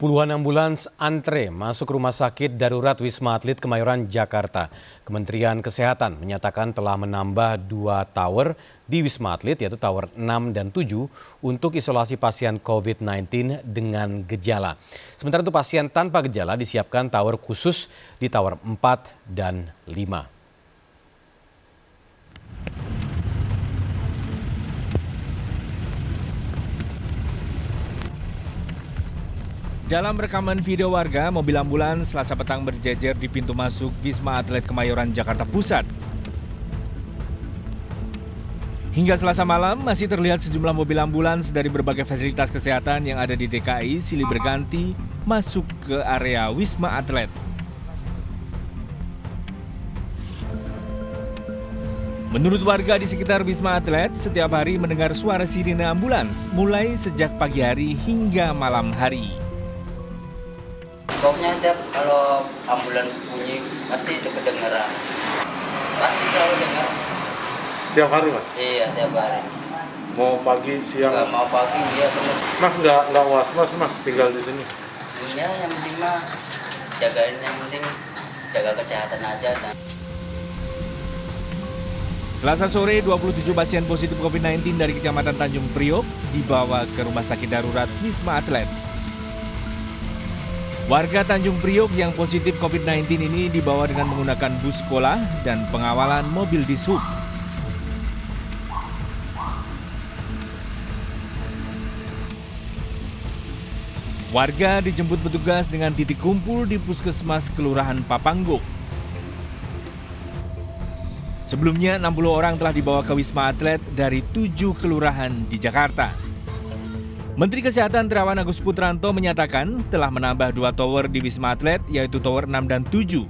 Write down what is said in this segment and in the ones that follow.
Puluhan ambulans antre masuk rumah sakit darurat Wisma Atlet Kemayoran, Jakarta. Kementerian Kesehatan menyatakan telah menambah 2 tower di Wisma Atlet, yaitu tower 6 dan 7, untuk isolasi pasien COVID-19 dengan gejala. Sementara itu pasien tanpa gejala disiapkan tower khusus di tower 4 dan 5. Dalam rekaman video warga, mobil ambulans Selasa petang berjejer di pintu masuk Wisma Atlet Kemayoran, Jakarta Pusat. Hingga Selasa malam, masih terlihat sejumlah mobil ambulans dari berbagai fasilitas kesehatan yang ada di DKI silih berganti masuk ke area Wisma Atlet. Menurut warga di sekitar Wisma Atlet, setiap hari mendengar suara sirine ambulans mulai sejak pagi hari hingga malam hari. Pokoknya tiap kalau ambulans bunyi pasti itu kedengeran. Pasti selalu dengar. Tiap hari, Mas? Iya, tiap hari. Mau pagi, siang? Nggak mau pagi, dia bener. Mas nggak was-was, Mas, tinggal di sini? Ya, yang penting mah jagain, yang penting jaga kesehatan aja. Selasa sore, 27 pasien positif COVID-19 dari Kecamatan Tanjung Priok dibawa ke Rumah Sakit Darurat Wisma Atlet. Warga Tanjung Priok yang positif COVID-19 ini dibawa dengan menggunakan bus sekolah dan pengawalan mobil dishub. Warga dijemput petugas dengan titik kumpul di Puskesmas Kelurahan Papanggok. Sebelumnya 60 orang telah dibawa ke Wisma Atlet dari 7 kelurahan di Jakarta. Menteri Kesehatan Terawan Agus Putranto menyatakan telah menambah 2 tower di Wisma Atlet, yaitu tower 6 dan 7,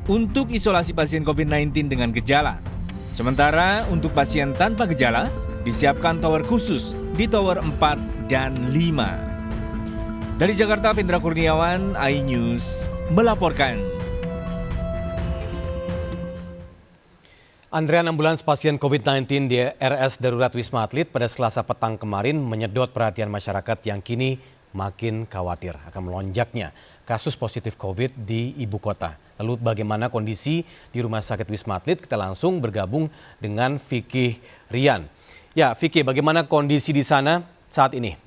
untuk isolasi pasien COVID-19 dengan gejala. Sementara untuk pasien tanpa gejala, disiapkan tower khusus di tower 4 dan 5. Dari Jakarta, Pendra Kurniawan, iNews melaporkan. Antrean ambulans pasien COVID-19 di RS Darurat Wisma Atlet pada Selasa petang kemarin menyedot perhatian masyarakat yang kini makin khawatir akan melonjaknya kasus positif COVID di ibu kota. Lalu bagaimana kondisi di Rumah Sakit Wisma Atlet? Kita langsung bergabung dengan Vicky Rian. Ya, Vicky, bagaimana kondisi di sana saat ini?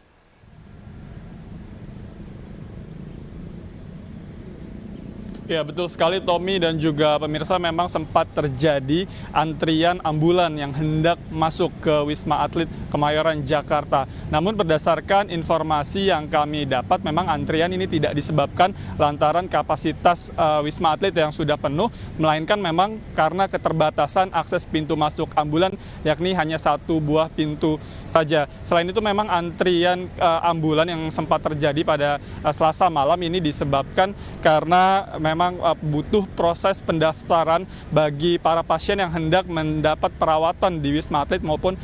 Ya, betul sekali Tommy dan juga pemirsa, memang sempat terjadi antrian ambulan yang hendak masuk ke Wisma Atlet Kemayoran, Jakarta. Namun berdasarkan informasi yang kami dapat, memang antrian ini tidak disebabkan lantaran kapasitas Wisma Atlet yang sudah penuh, melainkan memang karena keterbatasan akses pintu masuk ambulan, yakni hanya 1 buah pintu saja. Selain itu memang antrian ambulan yang sempat terjadi pada Selasa malam ini disebabkan karena memang butuh proses pendaftaran bagi para pasien yang hendak mendapat perawatan di Wisma Atlet maupun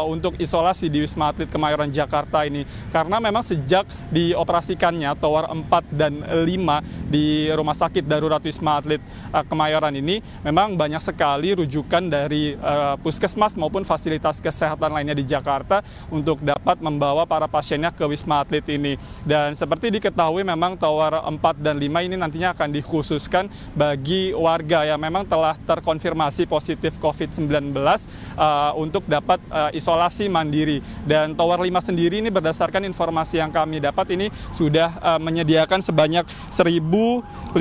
untuk isolasi di Wisma Atlet Kemayoran, Jakarta ini. Karena memang sejak dioperasikannya tower 4 dan 5 di Rumah Sakit Darurat Wisma Atlet Kemayoran ini, memang banyak sekali rujukan dari puskesmas maupun fasilitas kesehatan lainnya di Jakarta untuk dapat membawa para pasiennya ke Wisma Atlet ini. Dan seperti diketahui, memang tower 4 dan 5 ini nantinya akan dikhususkan bagi warga yang memang telah terkonfirmasi positif COVID-19 untuk dapat isolasi mandiri. Dan tower 5 sendiri ini berdasarkan informasi yang kami dapat ini sudah menyediakan sebanyak 1.570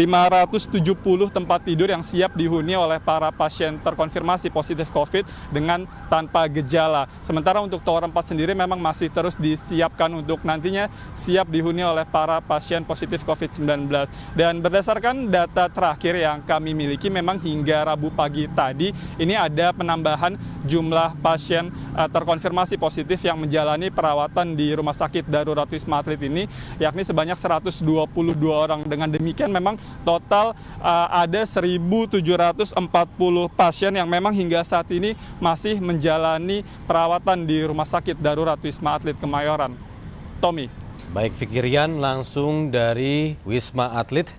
tempat tidur yang siap dihuni oleh para pasien terkonfirmasi positif COVID dengan tanpa gejala. Sementara untuk tower 4 sendiri memang masih terus disiapkan untuk nantinya siap dihuni oleh para pasien positif COVID-19. Dan berdasarkan data terakhir yang kami miliki, memang hingga Rabu pagi tadi ini ada penambahan jumlah pasien terkonfirmasi positif yang menjalani perawatan di Rumah Sakit Darurat Wisma Atlet ini, yakni sebanyak 122 orang. Dengan demikian memang total ada 1.740 pasien yang memang hingga saat ini masih menjalani perawatan di Rumah Sakit Darurat Wisma Atlet Kemayoran. Tommy. Baik, Vicky Rian langsung dari Wisma Atlet